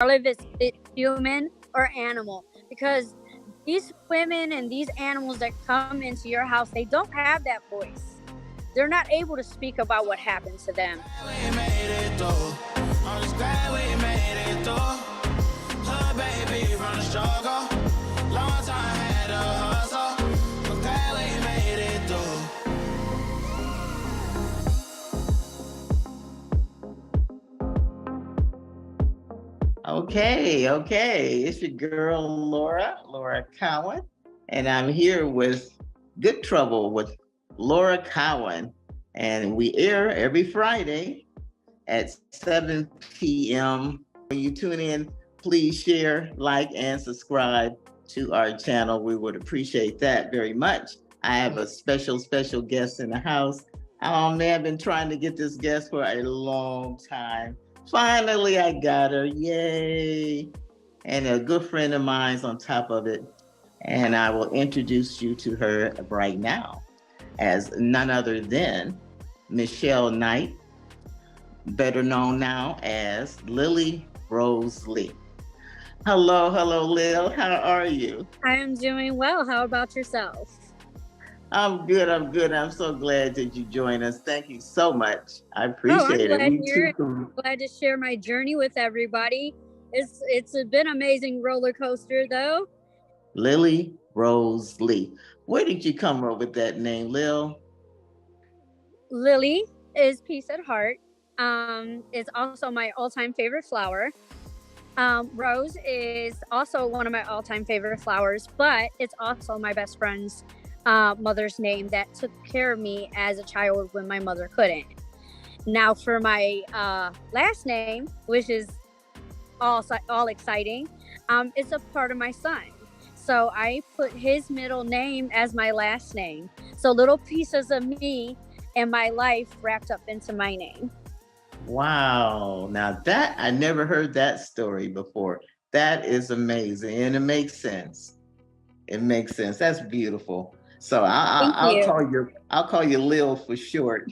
regardless if it's human or animal, because these women and these animals that come into your house, they don't have that voice. They're not able to speak about what happened to them. We made it through. I'm just glad we made it through. Hood baby from the struggle. Long time had to hustle. I'm glad we made it through. Okay. It's your girl Laura Cowan, and I'm here with Good Trouble with Laura Cowan, and we air every Friday at 7 p.m. When you tune in, please share, like, and subscribe to our channel. We would appreciate that very much. I have a special guest in the house. Oh man, I've been trying to get this guest for a long time. Finally, I got her. Yay. And a good friend of mine's on top of it. And I will introduce you to her right now as none other than Michelle Knight, better known now as Lily Rose Lee. Hello, Lil. How are you? I am doing well. How about yourself? I'm good. I'm so glad that you joined us. Thank you so much. I appreciate it. I'm glad to share my journey with everybody. It's been an amazing roller coaster, though. Lily Rose Lee. Where did you come up with that name, Lil? Lily is peace at heart. It's also my all-time favorite flower. Rose is also one of my all-time favorite flowers, but it's also my best friend's mother's name that took care of me as a child when my mother couldn't. Now for my last name, which is all exciting, it's a part of my son. So I put his middle name as my last name. So little pieces of me and my life wrapped up into my name. Wow. Now that, I never heard that story before. That is amazing. And it makes sense. That's beautiful. So I'll call you Lil for short.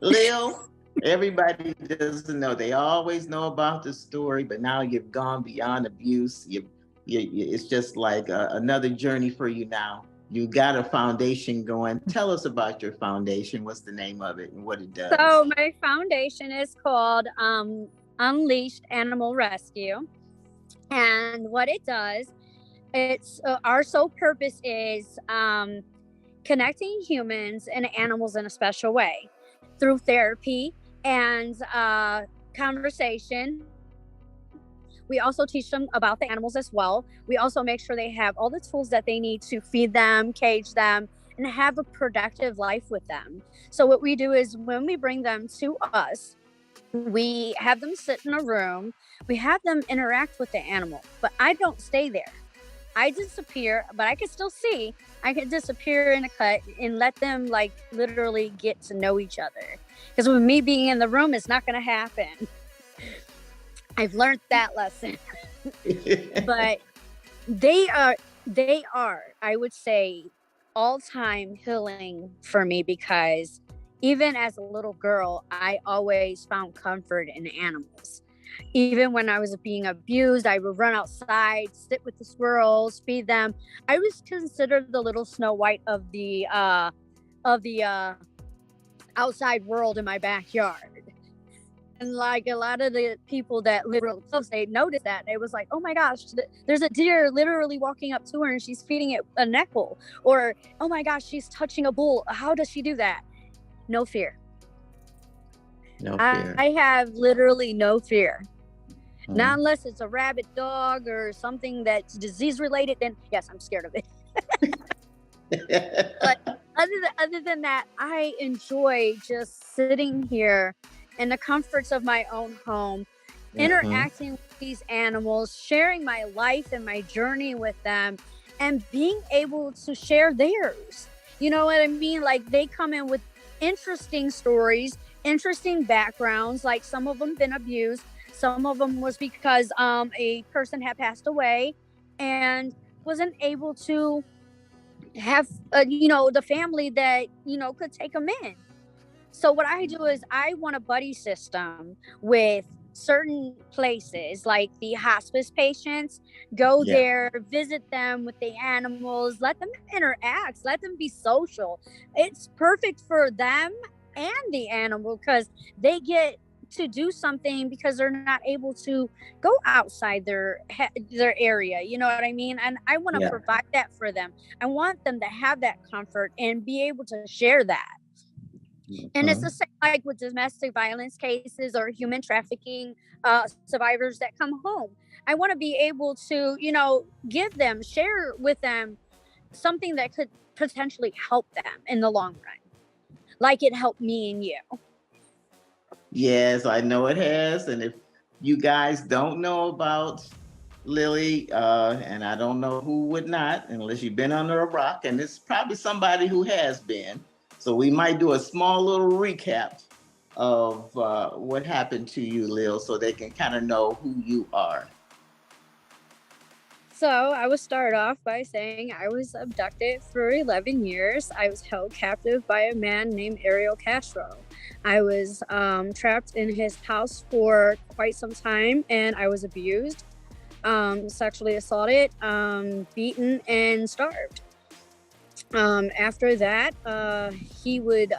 Lil, everybody doesn't know. They always know about the story, but now you've gone beyond abuse. It's just like another journey for you now. You got a foundation going. Tell us about your foundation. What's the name of it and what it does? So my foundation is called Unleashed Animal Rescue. And what it does, it's our sole purpose is connecting humans and animals in a special way through therapy and conversation. We also teach them about the animals as well. We also make sure they have all the tools that they need to feed them, cage them, and have a productive life with them. So what we do is when we bring them to us, we have them sit in a room, we have them interact with the animal, but I don't stay there. I disappear, but I can still see. I can disappear in a cut and let them like literally get to know each other. Because with me being in the room, it's not going to happen. I've learned that lesson. But they are, I would say, all-time healing for me, because even as a little girl, I always found comfort in animals. Even when I was being abused, I would run outside, sit with the squirrels, feed them. I was considered the little Snow White of the outside world in my backyard. And like a lot of the people that live real close, they noticed that. It was like, oh my gosh, there's a deer literally walking up to her and she's feeding it a knuckle. Or, oh my gosh, she's touching a bull. How does she do that? No fear. No fear. I have literally no fear. Not unless it's a rabid dog or something that's disease related, then yes, I'm scared of it. But other than that, I enjoy just sitting here in the comforts of my own home, interacting with these animals, sharing my life and my journey with them, and being able to share theirs. You know what I mean? Like, they come in with interesting stories, interesting backgrounds. Like, some of them been abused. Some of them was because a person had passed away and wasn't able to have, the family that, could take them in. So what I do is I want a buddy system with certain places like the hospice patients, go Yeah. there, visit them with the animals, let them interact, let them be social. It's perfect for them and the animal because they get to do something because they're not able to go outside their area, you know what I mean? And I want to Yeah. provide that for them. I want them to have that comfort and be able to share that. And it's the same like with domestic violence cases or human trafficking survivors that come home. I want to be able to, give them, share with them something that could potentially help them in the long run, like it helped me and you. Yes, I know it has. And if you guys don't know about Lily, and I don't know who would not, unless you've been under a rock, and it's probably somebody who has been. So we might do a small little recap of what happened to you, Lil, so they can kind of know who you are. So I will start off by saying I was abducted for 11 years. I was held captive by a man named Ariel Castro. I was trapped in his house for quite some time, and I was abused, sexually assaulted, beaten, and starved. After that, he would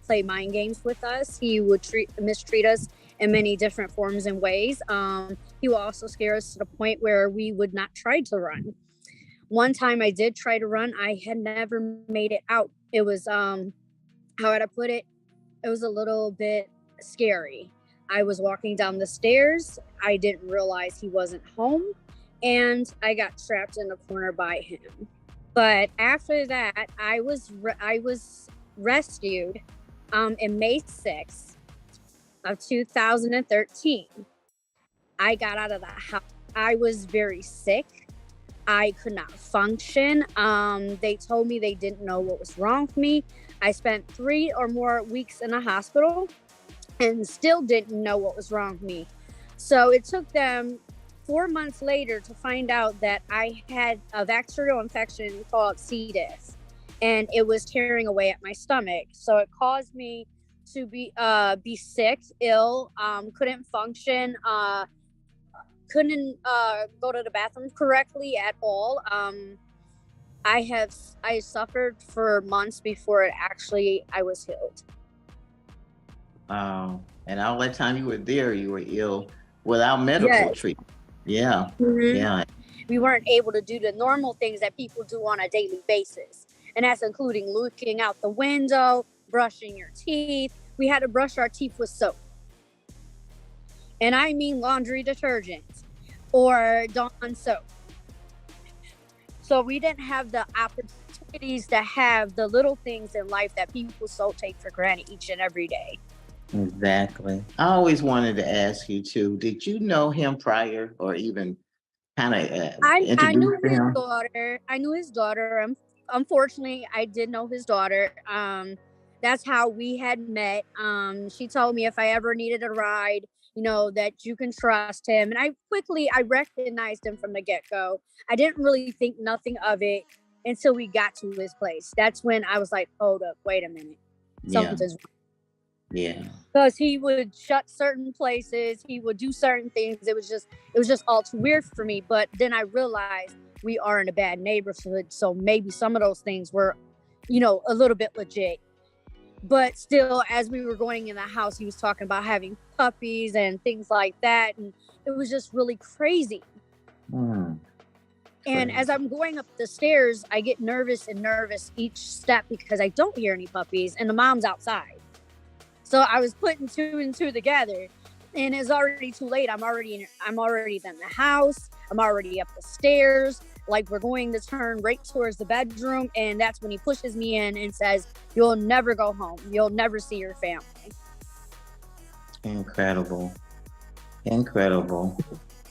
play mind games with us. He would mistreat us in many different forms and ways. He would also scare us to the point where we would not try to run. One time I did try to run. I had never made it out. It was, how would I put it? It was a little bit scary. I was walking down the stairs. I didn't realize he wasn't home, and I got trapped in a corner by him. But after that, I was rescued in May 6th of 2013. I got out of the house. I was very sick. I could not function. They told me they didn't know what was wrong with me. I spent 3 or more weeks in a hospital and still didn't know what was wrong with me. So it took them 4 months later to find out that I had a bacterial infection called C. diff, and it was tearing away at my stomach. So it caused me to be sick, ill, couldn't function, couldn't go to the bathroom correctly at all. I suffered for months before I was healed. And all that time you were there, you were ill without medical treatment. Yeah. Mm-hmm. Yeah. We weren't able to do the normal things that people do on a daily basis. And that's including looking out the window, brushing your teeth. We had to brush our teeth with soap. And I mean laundry detergent or Dawn soap. So we didn't have the opportunities to have the little things in life that people so take for granted each and every day. Exactly. I always wanted to ask you too, did you know him prior or even kind of I knew introduce his him? daughter. I knew his daughter. Unfortunately, I did know his daughter. That's how we had met. She told me if I ever needed a ride, that you can trust him. And I recognized him from the get-go. I didn't really think nothing of it until we got to his place. That's when I was like, hold up, wait a minute. Something's wrong. Yeah. Because he would shut certain places, he would do certain things. It was just all too weird for me. But then I realized we are in a bad neighborhood, so maybe some of those things were, a little bit legit. But still, as we were going in the house, he was talking about having puppies and things like that, and it was just really crazy. And as I'm going up the stairs, I get nervous each step because I don't hear any puppies, and the mom's outside. So I was putting 2 and 2 together, and it's already too late. I'm already in the house. I'm already up the stairs. Like we're going to turn right towards the bedroom, and that's when he pushes me in and says, "You'll never go home. You'll never see your family." Incredible.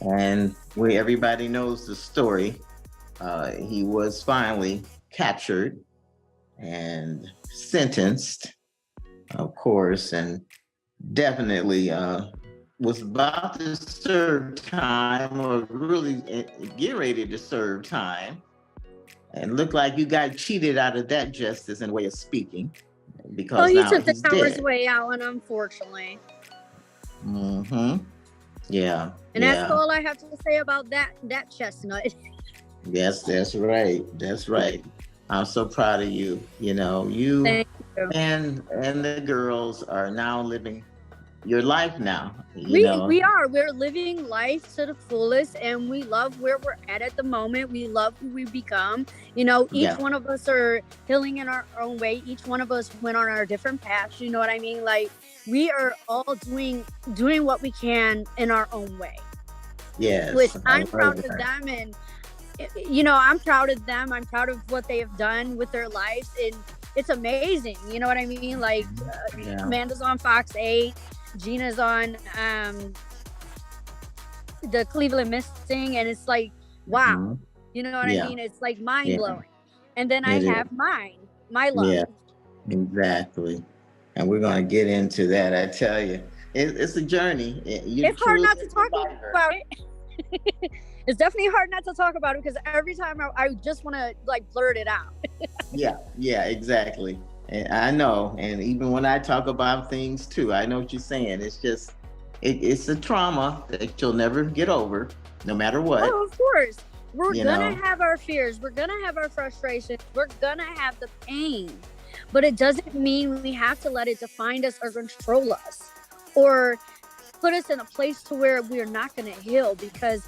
And everybody knows the story. He was finally captured and sentenced, of course, and definitely was about to serve time or really get ready to serve time. And looked like you got cheated out of that justice in a way of speaking. Because he now took the he's coward's dead. way out, and unfortunately. Mm-hmm. Yeah. And that's Yeah. all I have to say about that chestnut. Yes, that's right. That's right. I'm so proud of you. You know, you Thank you. and the girls are now living your life now. You We know. we are. We're living life to the fullest, and we love where we're at the moment. We love who we become. You know, each Yeah. one of us are healing in our own way. Each one of us went on our different paths. You know what I mean? Like we are all doing what we can in our own way. Which Yes. I I'm love proud of that. them, and I'm proud of them. I'm proud of what they have done with their lives, and it's amazing. You know what I mean? Like Yeah. Amanda's on Fox 8, Gina's on the Cleveland Missing, and it's like, wow. Mhm. You know what I Yeah. mean? It's like mind Yeah. blowing. And then I It is. have my love. Yeah. Exactly. And we're going to get into that. I tell you, it's a journey. You're It's hard truly not a to talk survivor. about it. It's definitely hard not to talk about it because every time I just want to like blurt it out. Yeah, yeah, exactly. And I know. And even when I talk about things too, I know what you're saying. It's just, it's a trauma that you'll never get over, no matter what. Oh, of course. We're You gonna know. have our fears. We're gonna have our frustrations. We're gonna have the pain. But it doesn't mean we have to let it define us or control us or put us in a place to where we're not gonna heal because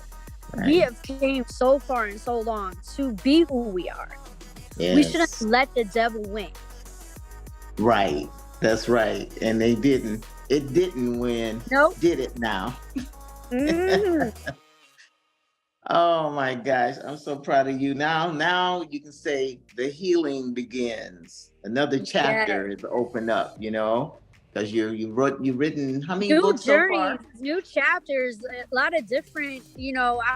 we Right. have came so far and so long to be who we are. We shouldn't Yes. let the devil win. Right. That's right. And they didn't. It didn't win. Nope. Did it now? Mhm. Oh my gosh, I'm so proud of you. Now you can say the healing begins. Another chapter Yes. is opened up, because you've written how many New books so journeys, far? new chapters, a lot of different,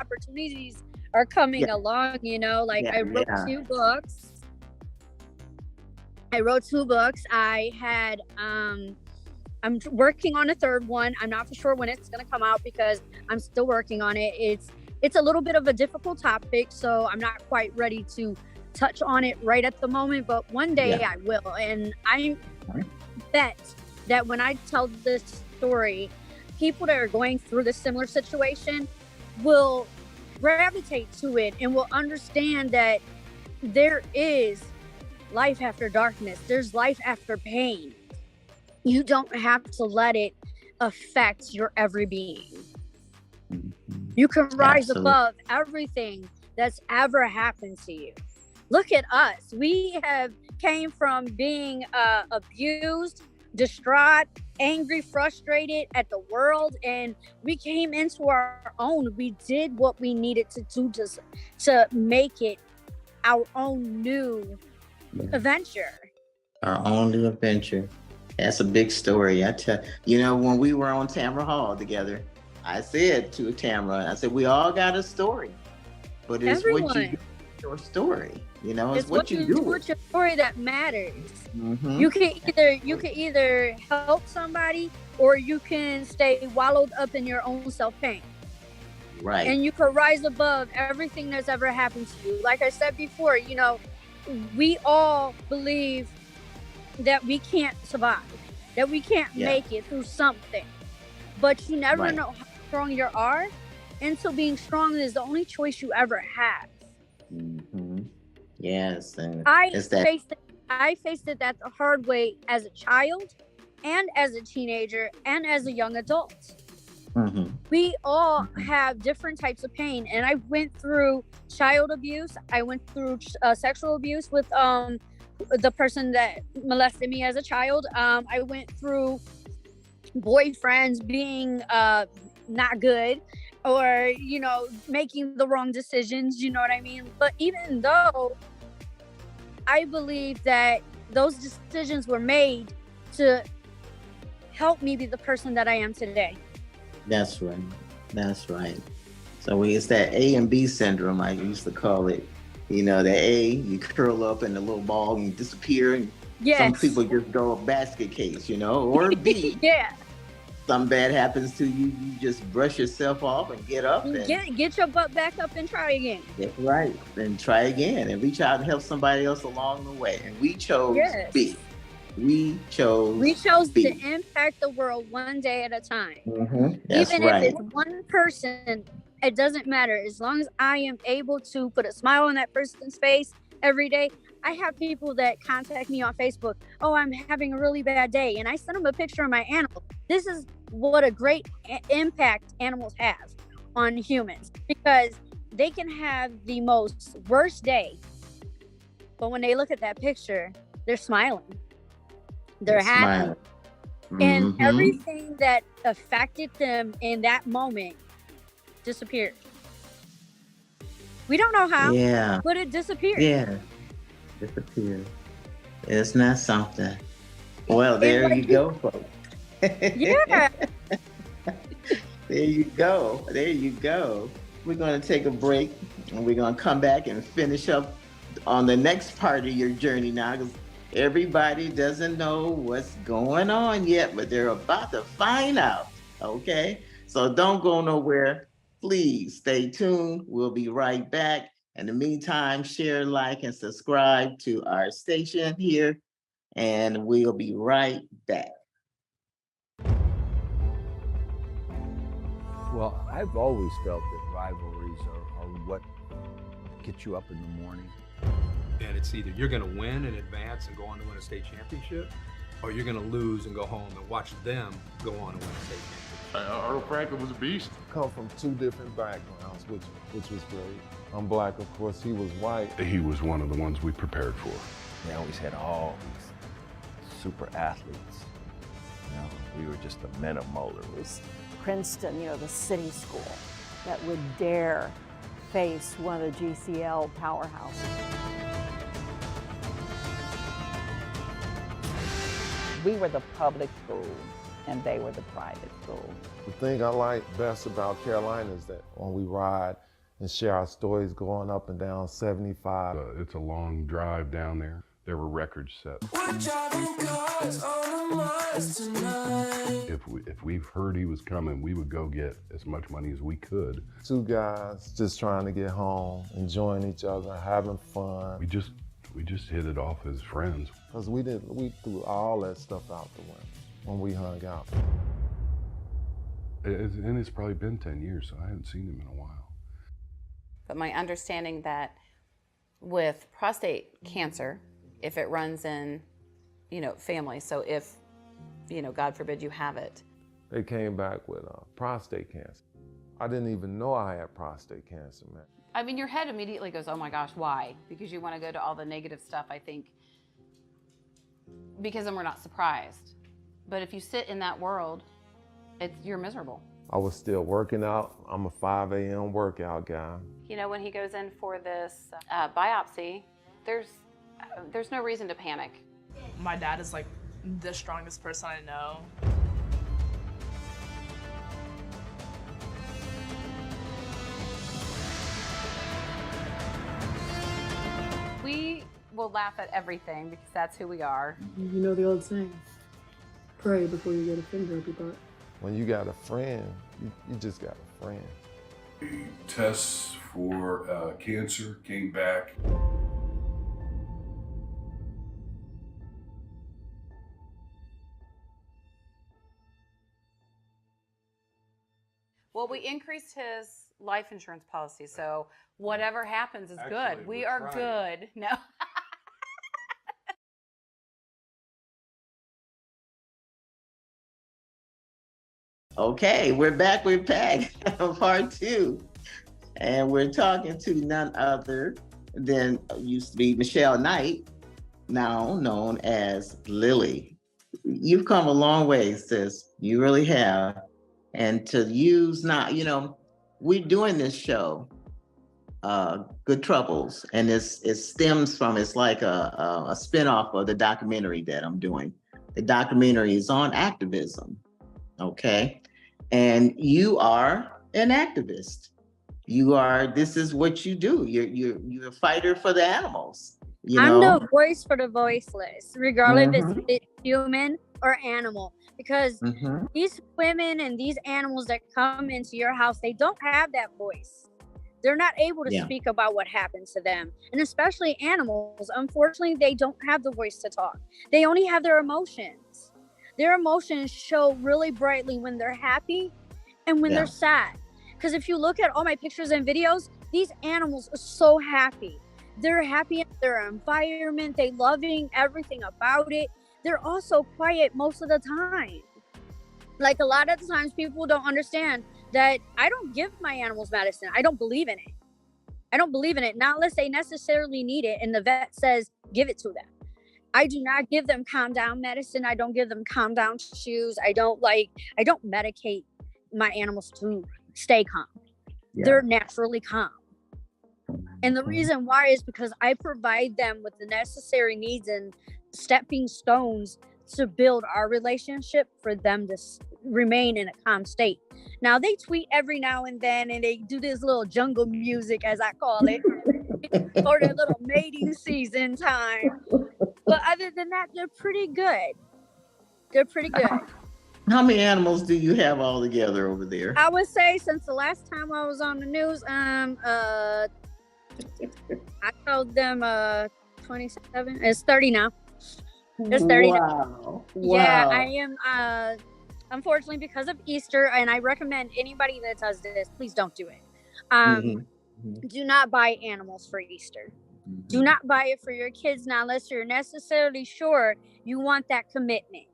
opportunities are Yeah, coming along, like yeah, I wrote yeah. 2 books. I had I'm working on a third one. I'm not for sure when it's going to come out because I'm still working on it. It's a little bit of a difficult topic, so I'm not quite ready to touch on it right at the moment, but one day Yeah. I will. And I Right. bet that when I tell this story, people that are going through this similar situation will gravitate to it and will understand that there is life after darkness. There's life after pain. You don't have to let it affect your every being. Mhm. You can rise Absolutely. above everything that's ever happened to you. Look at us. We have came from being abused, distraught, angry, frustrated at the world, and we came into our own. We did what we needed to do to make it our own new Yeah. adventure. Our only adventure. That's a big story. When we were on Tamara Hall together, I said to Tamara, I said, we all got a story, but it's what you do Everyone, with your story. It's it's what what you you do do with with your story that matters. it. You can either help somebody or you can stay wallowed up in your own self-pain. Right. And you can rise above everything that's ever happened to you. Like I said before, we all believe that we can't survive, that we can't Yeah. make it through something. But you never Right. know how strong you are until being strong is the only choice you ever have. Hmm. Yes, and I it's that. faced it that the hard way as a child and as a teenager and as a young adult. Hmm. We all have different types of pain, and I went through child abuse. I went through sexual abuse with the person that molested me as a child. I went through boyfriends being not good, or making the wrong decisions. You know what I mean? But even though I believe that those decisions were made to help me be the person that I am today. That's right. That's right. So it's that A and B syndrome, I used to call it. The A, you curl up in a little ball and you disappear, and some Yes. people just go a basket case, or B, Yeah. something bad happens to you, you just brush yourself off and get up and Get your butt back up and try again. get right and try again and reach out and help somebody else along the way. And we chose Yes. B. We chose to peace. impact the world one day at a time. That's Even right. if it's one person, it doesn't matter. As long as I am able to put a smile on that person's face every day. I have people that contact me on Facebook. Oh, I'm having a really bad day. And I send them a picture of my animal. This is what a great impact animals have on humans, because they can have the most worst day, but when they look at that picture, they're smiling. They're happy. Smiling. And everything that affected them in that moment disappeared. We don't know how, but it disappeared. Yeah, disappeared. It's not something. Well, there you go, folks. Yeah. There you go. There you go. We're going to take a break, and we're going to come back and finish up on the next part of your journey now, because everybody doesn't know what's going on yet, but they're about to find out. Okay? So don't go nowhere. Please stay tuned. We'll be right back. In the meantime, share, like, and subscribe to our station here, and we'll be right back. Well, I've always felt that rivalries are what get you up in the morning. And it's either you're going to win and advance and go on to win a state championship, or you're going to lose and go home and watch them go on and win a state championship. Earl Franklin was a beast. Come from two different backgrounds, which was great. I'm black, of course, he was white. He was one of the ones we prepared for. They always had all these super athletes. You know, we were just the men of Moeller. It was Princeton, you know, the city school that would dare face one of the GCL powerhouses. We were the public school and they were the private school. The thing I like best about Carolina is that when we ride and share our stories going up and down 75. It's a long drive down there. There were records set. We're driving cars on the Mars tonight. If we've heard he was coming, we would go get as much money as we could. Two guys just trying to get home, enjoying each other, having fun. We just hit it off as friends. Because we threw all that stuff out the window when we hung out. And it's probably been 10 years, so I haven't seen him in a while. But my understanding that with prostate cancer, if it runs in, family, so if, God forbid you have it. They came back with prostate cancer. I didn't even know I had prostate cancer, man. I mean, your head immediately goes, oh my gosh, why? Because you want to go to all the negative stuff, I think, because then we're not surprised. But if you sit in that world, you're miserable. I was still working out. I'm a 5 a.m. workout guy. When he goes in for this biopsy, there's no reason to panic. My dad is like the strongest person I know. We will laugh at everything because that's who we are. You know the old saying, pray before you get a finger up your butt. When you got a friend, you just got a friend. The tests for cancer came back. Well, we increased his life insurance policy, so whatever happens is good. We are good. No. Okay, we're back with PAG, part 2. And we're talking to none other than used to be Michelle Knight, now known as Lily. You've come a long way, sis. You really have. And to use we're doing this show, Good Troubles, and it stems from, it's like a spinoff of the documentary that I'm doing. The documentary is on activism, okay? And you are an activist. This is what you do. You're a fighter for the animals. I'm the voice for the voiceless, regardless if it's human or animal. Because these women and these animals that come into your house, they don't have that voice. They're not able to Yeah. speak about what happened to them. And especially animals, unfortunately, they don't have the voice to talk. They only have their emotions. Their emotions show really brightly when they're happy and when Yeah. they're sad. Because if you look at all my pictures and videos, these animals are so happy. They're happy in their environment. They loving everything about it. They're also quiet most of the time. Like a lot of the times people don't understand that I don't give my animals medicine. I don't believe in it. I don't believe in it, not unless they necessarily need it and the vet says give it to them. I do not give them calm down medicine. I don't give them calm down chews. I don't medicate my animals to stay calm. Yeah. They're naturally calm. And the reason why is because I provide them with the necessary needs and stepping stones to build our relationship for them to remain in a calm state. Now they tweet every now and then and they do this little jungle music, as I call it, for their little mating season time. But other than that, they're pretty good. They're pretty good. How many animals do you have all together over there? I would say since the last time I was on the news, I told them 27. It's 30 now. It's 30 now. Wow. Yeah, Wow. I am unfortunately because of Easter, and I recommend anybody that does this, please don't do it. Do not buy animals for Easter. Do not buy it for your kids now unless you're necessarily sure you want that commitment,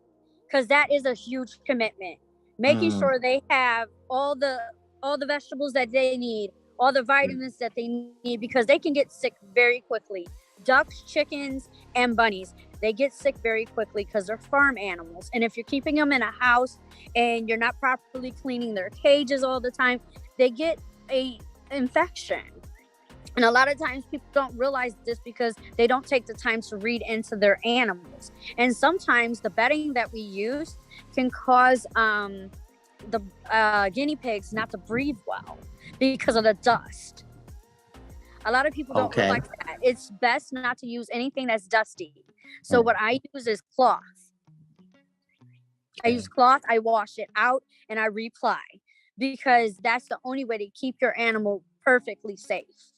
because that is a huge commitment. Making sure they have all the vegetables that they need, all the vitamins that they need, because they can get sick very quickly. Ducks, chickens, and bunnies, they get sick very quickly because they're farm animals. And if you're keeping them in a house and you're not properly cleaning their cages all the time, they get a infection. And a lot of times people don't realize this because they don't take the time to read into their animals. And sometimes the bedding that we use can cause the guinea pigs not to breathe well because of the dust. A lot of people don't realize that. It's best not to use anything that's dusty. So what I use is cloth. I use cloth, I wash it out, and I reply, because that's the only way to keep your animal perfectly safe,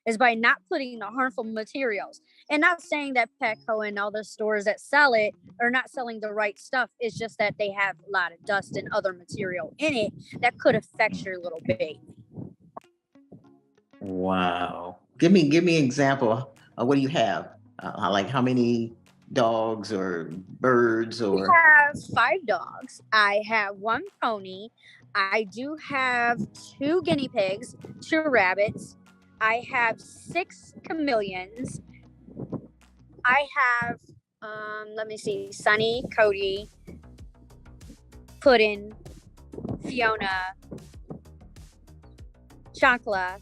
is by not putting the harmful materials. And not saying that Petco and all the stores that sell it are not selling the right stuff. It's just that they have a lot of dust and other material in it that could affect your little baby. Wow. Give me an example. What do you have? Like how many dogs or birds or? I have 5 dogs. I have 1 pony. I do have 2 guinea pigs, 2 rabbits. I have 6 chameleons. I have, let me see, Sunny, Cody, Puddin, Fiona, Chakla,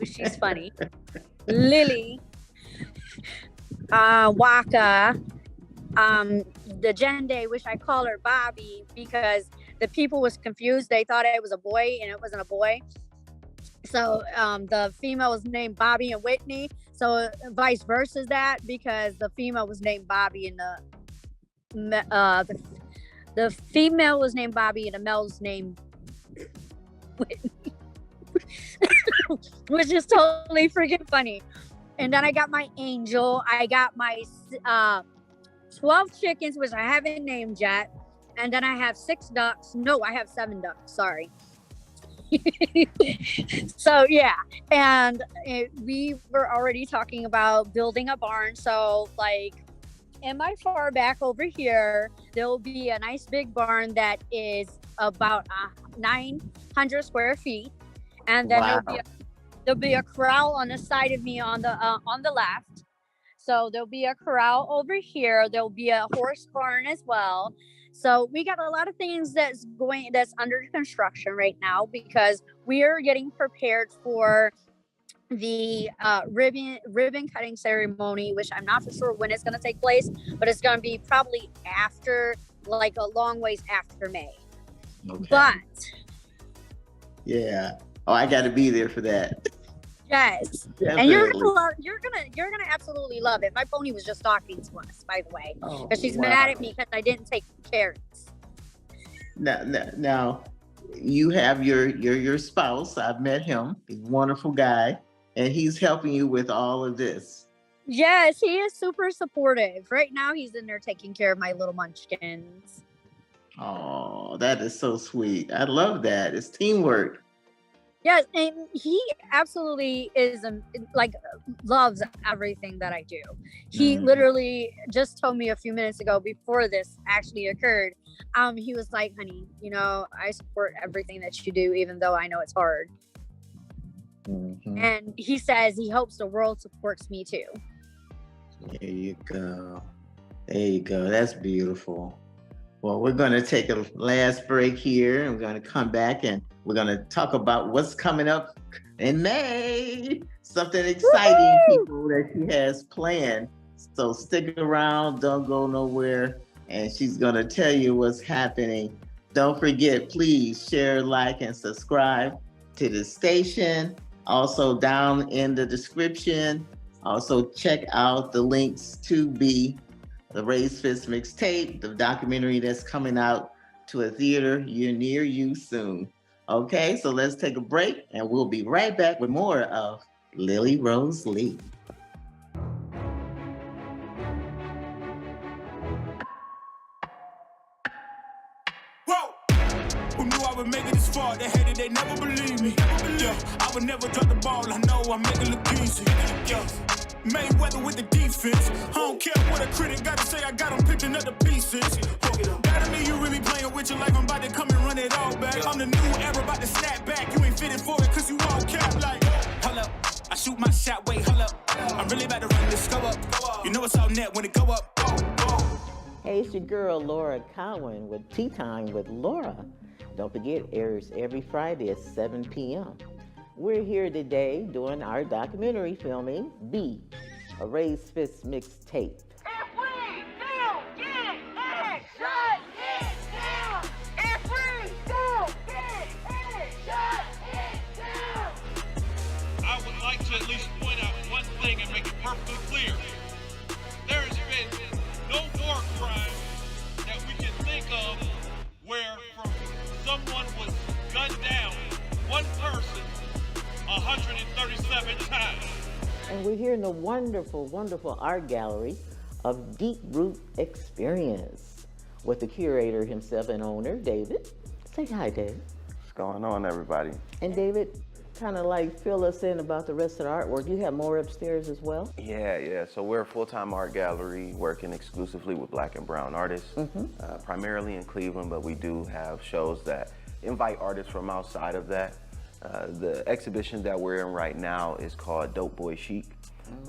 she's funny, Lily, Waka, the Jende, which I call her Bobby because the people was confused. They thought it was a boy and it wasn't a boy. So the female was named Bobby and Whitney. So vice versa is that, because the female was named Bobby and the female was named Bobby and the male was named Whitney. Which is totally freaking funny. And then I got my angel. I got my 12 chickens, which I haven't named yet. And then I have 6 ducks. No, I have 7 ducks. Sorry. So yeah, and we were already talking about building a barn. So like in my far back over here, there will be a nice big barn that is about 900 square feet, and then there'll be a corral on the side of me on the left. So there'll be a corral over here. There'll be a horse barn as well. So we got a lot of things that's under construction right now, because we are getting prepared for the ribbon cutting ceremony, which I'm not for sure when it's going to take place, but it's going to be probably after, like a long ways after May. Okay. But yeah, I got to be there for that. Yes, Definitely. And you're gonna absolutely love it. My pony was just talking to us, by the way, because she's mad at me because I didn't take carrots. Now, you have your spouse. I've met him. He's a wonderful guy, and he's helping you with all of this. Yes, he is super supportive. Right now, he's in there taking care of my little munchkins. Oh, that is so sweet. I love that. It's teamwork. Yes, and he absolutely is like loves everything that I do. He literally just told me a few minutes ago before this actually occurred. He was like, "Honey, you know, I support everything that you do, even though I know it's hard." And he says he hopes the world supports me too. There you go. There you go. That's beautiful. Well, we're going to take a last break here, and we're going to come back and we're going to talk about what's coming up in May. Something exciting, people, that she has planned. So stick around, don't go nowhere, and she's going to tell you what's happening. Don't forget, please share, like, and subscribe to the station. Also, down in the description, also check out the links to the Raised Fist mixtape, the documentary that's coming out to a theater near you soon. Okay, so let's take a break, and we'll be right back with more of Lily Rose Lee. Who knew I would make it this far? They hated, they never believed me. Yeah, I would never drop the ball. I know I make it look easy. Yeah, Mayweather with the defense. I don't care what a critic got to say. I got them picking up the pieces. That mean you really playing with your life. I'm about to come and run it all back. I'm the new era, about to snap back. You ain't fitting for it, cause you all cap like. Hold up, I shoot my shot. Wait, hold up. I'm really about to run this go up. You know it's all net when it go up. Hey, it's your girl Laura Cowan with Tea Time with Laura. Don't forget, airs every Friday at 7 p.m. We're here today doing our documentary filming, a Raised Fist mixtape. If we don't get it, shut it down. If we don't get it, shut it down. I would like to at least point out one thing and make it perfectly clear. There has been no war crime that we can think of where someone was gunned down, one person, 137 times. And we're here in the wonderful, wonderful art gallery of Deep Root Experience with the curator himself and owner, David. Say hi, David. What's going on, everybody? And David, kind of like fill us in about the rest of the artwork. You have more upstairs as well? Yeah. So we're a full-time art gallery working exclusively with Black and brown artists, primarily in Cleveland, but we do have shows that invite artists from outside of that. The exhibition that we're in right now is called Dope Boy Chic,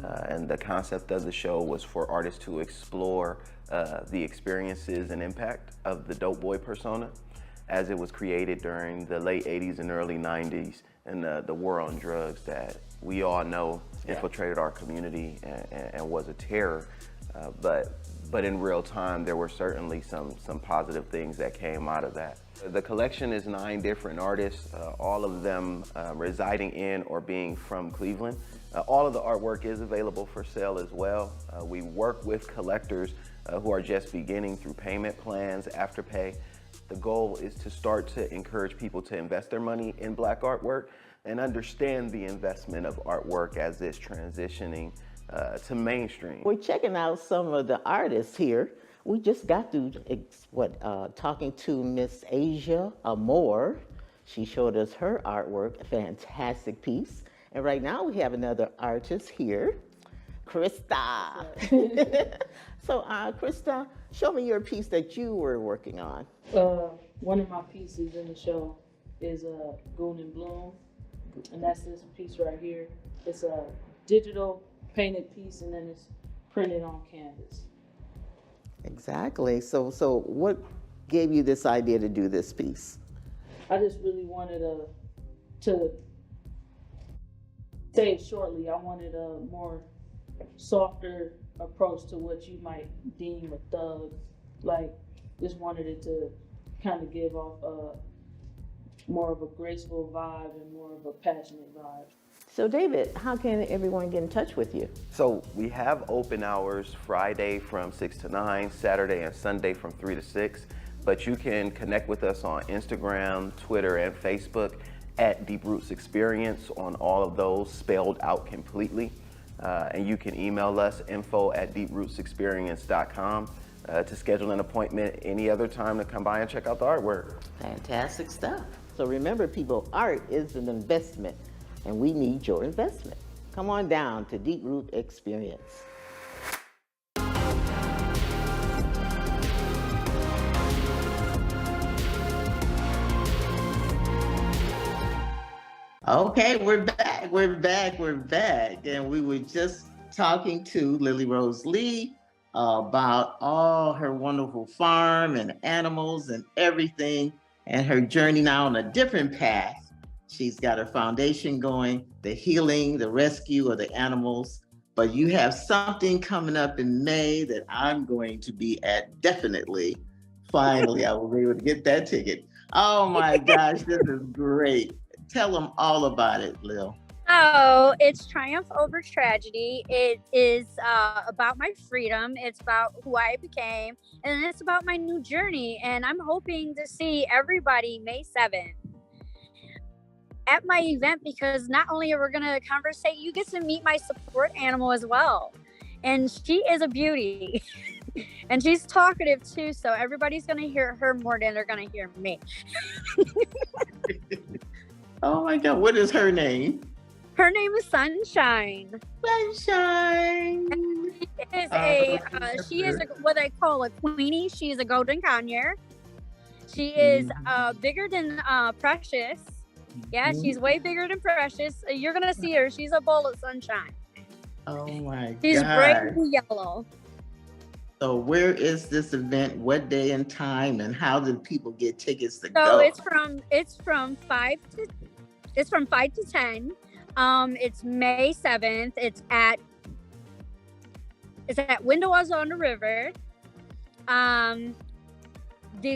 and the concept of the show was for artists to explore the experiences and impact of the dope boy persona as it was created during the late 80s and early 90s, and the war on drugs that we all know infiltrated our community and was a terror. But in real time, there were certainly some positive things that came out of that. The collection is 9 different artists, all of them residing in or being from Cleveland. All of the artwork is available for sale as well. We work with collectors who are just beginning through payment plans, Afterpay. The goal is to start to encourage people to invest their money in Black artwork and understand the investment of artwork as it's transitioning to mainstream. We're checking out some of the artists here. We just got through talking to Miss Asia Amore. She showed us her artwork, a fantastic piece. And right now we have another artist here, Krista. So Krista, show me your piece that you were working on. One of my pieces in the show is Goon and Bloom, and that's this piece right here. It's a digital painted piece, and then it's printed on canvas. Exactly. So what gave you this idea to do this piece? I just really wanted to say it shortly. I wanted a more softer approach to what you might deem a thug. Like, just wanted it to kind of give off more of a graceful vibe and more of a passionate vibe. So David, how can everyone get in touch with you? So we have open hours Friday from 6 to 9, Saturday and Sunday from 3 to 6. but you can connect with us on Instagram, Twitter, and Facebook at Deep Roots Experience, on all of those spelled out completely. And you can email us info@deeprootsexperience.com to schedule an appointment any other time to come by and check out the artwork. Fantastic stuff. So remember, people, art is an investment, and we need your investment. Come on down to Deep Root Experience. Okay, we're back. And we were just talking to Lily Rose Lee about all her wonderful farm and animals and everything, and her journey now on a different path. She's got her foundation going, the healing, the rescue of the animals. But you have something coming up in May that I'm going to be at, definitely. Finally, I will be able to get that ticket. Oh my gosh, this is great. Tell them all about it, Lil. Oh, it's Triumph Over Tragedy. It is about my freedom. It's about who I became. And it's about my new journey. And I'm hoping to see everybody May 7th at my event, because not only are we going to conversate, you get to meet my support animal as well. And she is a beauty. And she's talkative too. So everybody's going to hear her more than they're going to hear me. Oh my God, what is her name? Her name is Sunshine. Sunshine. She is what I call a queenie. She is a golden conure. She is bigger than Precious. Yeah, she's way bigger than Precious. You're gonna see her. She's a bowl of sunshine. Oh my She's God. bright and yellow. So where is this event? What day and time? And how do people get tickets to So go? it's from 5 to 10. It's May 7th. It's at Windows on the River. The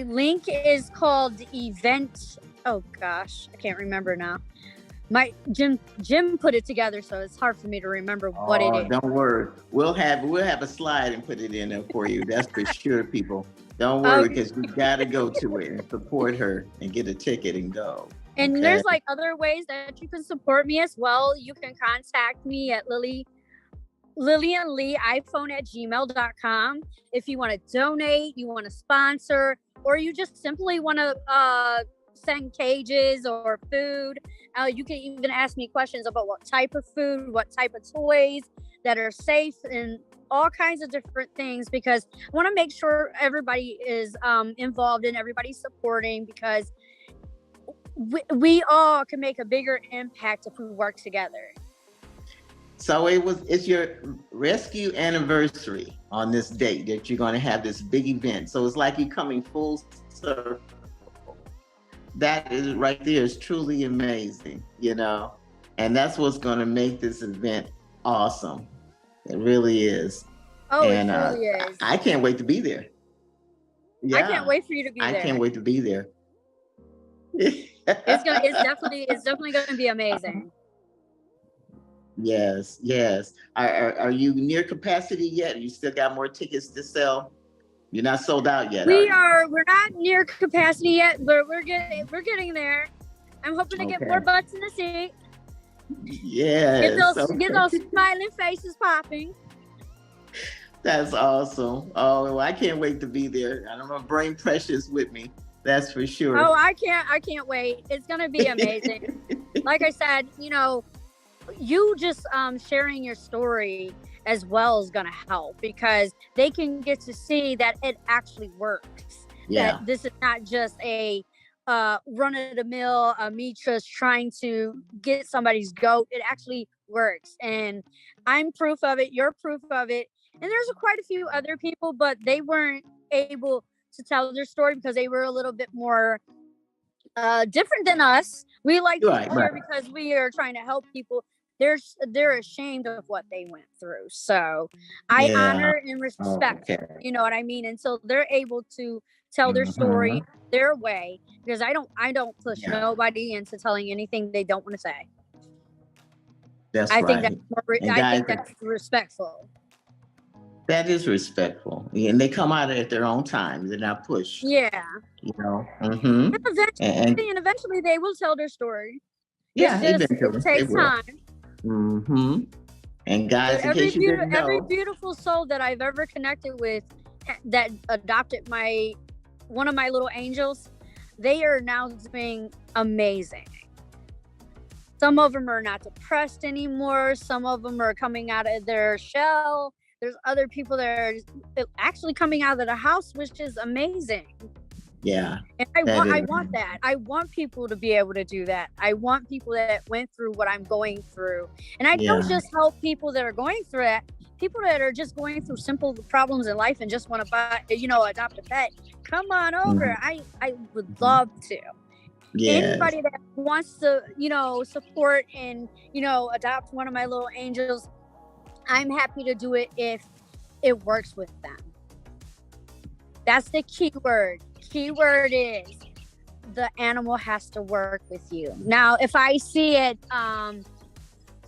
link is called event. Oh gosh, I can't remember now. My Jim put it together, so it's hard for me to remember what it is. Don't worry. We'll have a slide and put it in there for you. That's for sure, people. Don't worry, because you got to go to it and support her and get a ticket and go. And there's like other ways that you can support me as well. You can contact me at lillianleeiphone@gmail.com if you want to donate, you want to sponsor, or you just simply want to send cages or food. You can even ask me questions about what type of food, what type of toys that are safe, and all kinds of different things, because I want to make sure everybody is involved and everybody's supporting, because we all can make a bigger impact if we work together. So it's your rescue anniversary on this date that you're going to have this big event. So it's like you're coming full circle. That is right there is truly amazing, and that's what's going to make this event awesome. It really is. Oh, and, it truly is. I can't wait to be there. Yeah, I can't wait for you to be there. I can't wait to be there. It's definitely going to be amazing. Yes. Are you near capacity yet? You still got more tickets to sell? You're not sold out yet. We're not near capacity yet, but we're getting there. I'm hoping to get more butts in the seat. Yeah. Get those smiling faces popping. That's awesome. Oh, well, I can't wait to be there. And I'm gonna bring Precious with me. That's for sure. Oh, I can't wait. It's gonna be amazing. Like I said, you just sharing your story as well is gonna help, because they can get to see that it actually works. Yeah. That this is not just a run-of-the-mill me just trying to get somebody's goat. It actually works, and I'm proof of it. You're proof of it. And there's quite a few other people, but they weren't able to tell their story because they were a little bit more different than us. We like to share because we are trying to help people. They're ashamed of what they went through. So I honor and respect, you know what I mean? And so they're able to tell their story their way, because I don't push nobody into telling anything they don't want to say. I think that's respectful. That is respectful. And they come out at their own time. They're not pushed, Yeah. you know. Mm-hmm. And eventually they will tell their story. Yeah, It eventually they takes will. time. Mm-hmm. And guys, But in case you didn't know, every beautiful soul that I've ever connected with that adopted one of my little angels, they are now doing amazing. Some of them are not depressed anymore. Some of them are coming out of their shell. There's other people that are actually coming out of the house, which is amazing. yeah. And I want that. I want people to be able to do that. I want people that went through what I'm going through. And I don't just help people that are going through that. People that are just going through simple problems in life and just want to adopt a pet. Come on over. I would love to. Yes. Anybody that wants to, support and, adopt one of my little angels, I'm happy to do it if it works with them. That's the key word. Key word is the animal has to work with you. Now, if I see it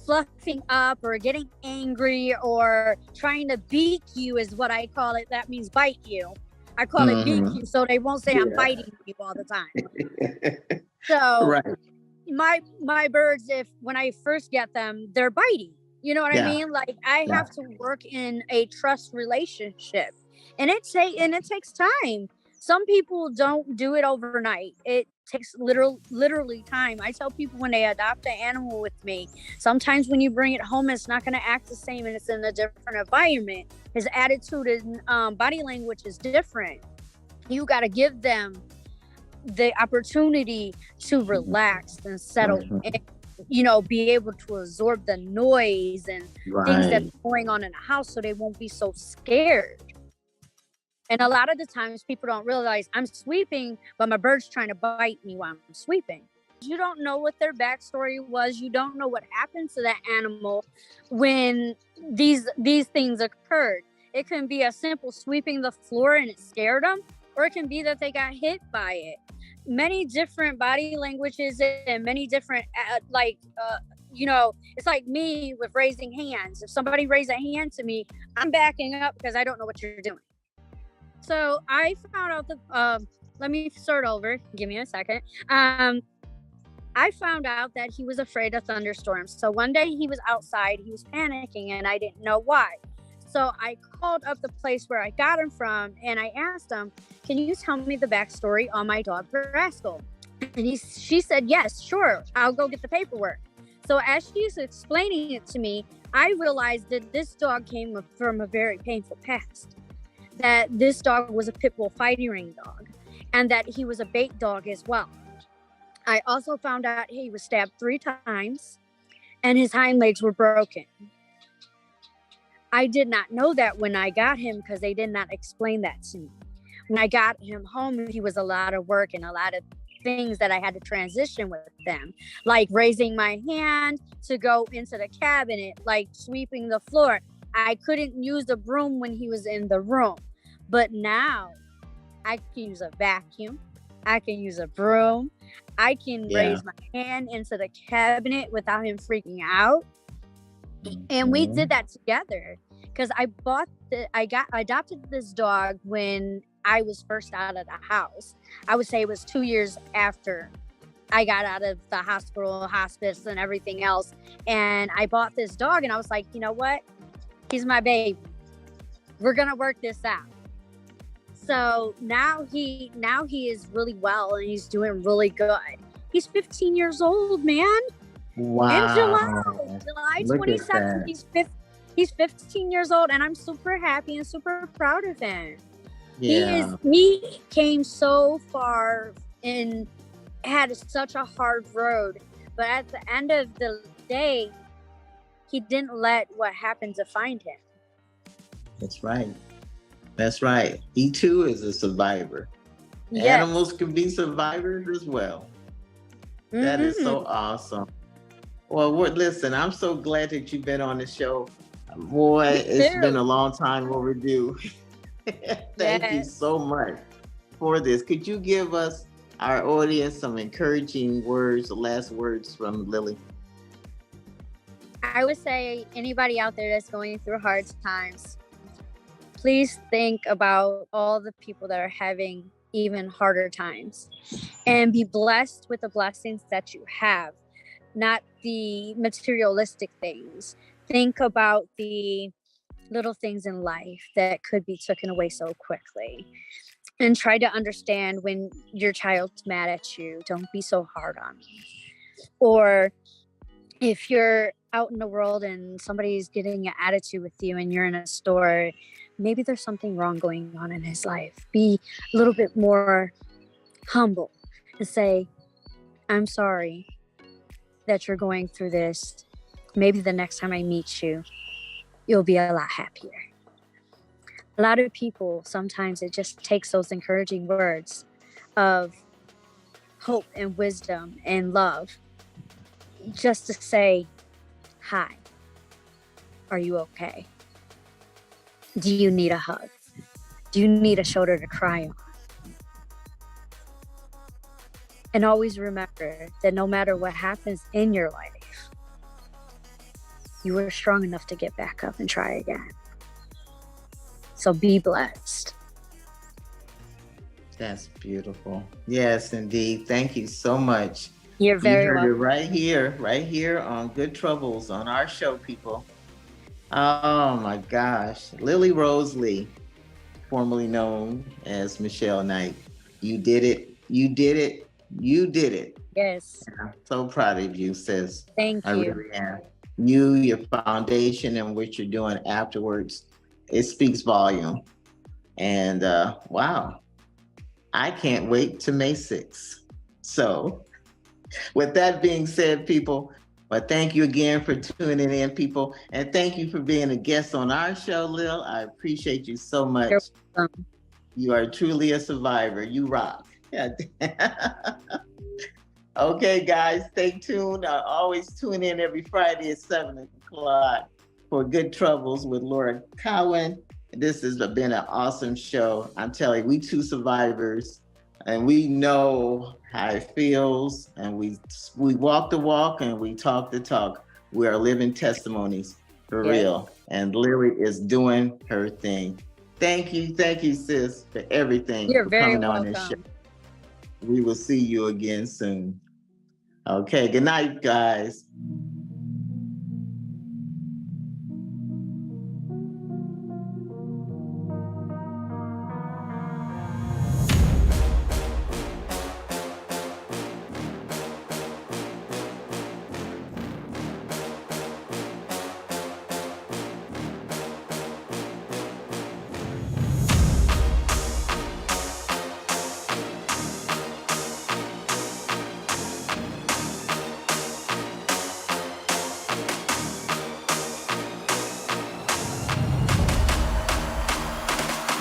fluffing up or getting angry or trying to beak you is what I call it. That means bite you. I call it beak you, so they won't say I'm biting you all the time. So my birds, when I first get them, they're biting. You know what I mean? Like I have to work in a trust relationship, and it takes time. Some people don't do it overnight. It takes literally time. I tell people when they adopt an animal with me, sometimes when you bring it home, it's not going to act the same, and it's in a different environment. His attitude and body language is different. You got to give them the opportunity to relax and settle and, be able to absorb the noise and things that's going on in the house so they won't be so scared. And a lot of the times people don't realize I'm sweeping, but my bird's trying to bite me while I'm sweeping. You don't know what their backstory was. You don't know what happened to that animal when these things occurred. It can be a simple sweeping the floor and it scared them, or it can be that they got hit by it. Many different body languages and many different, it's like me with raising hands. If somebody raises a hand to me, I'm backing up because I don't know what you're doing. So I found out let me start over. Give me a second. I found out that he was afraid of thunderstorms. So one day he was outside, he was panicking, and I didn't know why. So I called up the place where I got him from, and I asked him, can you tell me the backstory on my dog, Rascal? And she said, yes, sure, I'll go get the paperwork. So as she's explaining it to me, I realized that this dog came from a very painful past. That this dog was a pit bull fighting ring dog, and that he was a bait dog as well. I also found out he was stabbed 3 times, and his hind legs were broken. I did not know that when I got him because they did not explain that to me. When I got him home, he was a lot of work and a lot of things that I had to transition with them, like raising my hand to go into the cabinet, like sweeping the floor. I couldn't use the broom when he was in the room. But now I can use a vacuum. I can use a broom. I can raise my hand into the cabinet without him freaking out. And we did that together because I adopted this dog when I was first out of the house. I would say it was 2 years after I got out of the hospital, hospice, and everything else. And I bought this dog, and I was like, you know what? He's my baby. We're gonna work this out. So now he is really well, and he's doing really good. He's 15 years old, man. Wow. In July 27th, he's 15 years old, and I'm super happy and super proud of him. Yeah. He came so far and had such a hard road, but at the end of the day, he didn't let what happened define him. That's right. That's right. He too is a survivor. Yes. Animals can be survivors as well. That is so awesome. Well, listen, I'm so glad that you've been on the show. Boy, it's been a long time overdue. Thank you so much for this. Could you give us, our audience, some encouraging words, the last words from Lily? I would say anybody out there that's going through hard times, please think about all the people that are having even harder times, and be blessed with the blessings that you have, not the materialistic things. Think about the little things in life that could be taken away so quickly, and try to understand when your child's mad at you. Don't be so hard on them. Or if you're out in the world and somebody's getting an attitude with you and you're in a store, maybe there's something wrong going on in his life. Be a little bit more humble and say, I'm sorry that you're going through this. Maybe the next time I meet you, you'll be a lot happier. A lot of people, sometimes it just takes those encouraging words of hope and wisdom and love just to say, hi, are you okay? Do you need a hug? Do you need a shoulder to cry on? And always remember that no matter what happens in your life, you are strong enough to get back up and try again. So be blessed. That's beautiful. Yes, indeed. Thank you so much. You're very you heard welcome. it right here on Good Troubles on our show, people. Oh my gosh. Lily Rose Lee, formerly known as Michelle Knight. You did it. You did it. You did it. Yes. I'm so proud of you, sis. Thank you. I really am. You, your foundation, and what you're doing afterwards, it speaks volume. And wow, I can't wait to May 6th. So with that being said, people, well, thank you again for tuning in, people. And thank you for being a guest on our show, Lil. I appreciate you so much. You're welcome. You are truly a survivor. You rock. Yeah. Okay, guys, stay tuned. Always tune in every Friday at 7 o'clock for Good Troubles with Laura Cowan. This has been an awesome show. I'm telling you, we two survivors, and we know how it feels, and we walk the walk and we talk the talk. We are living testimonies for real, and Lily is doing her thing. Thank you, sis, for everything. You're for very coming welcome. on this show. We will see you again soon. Okay, good night, guys.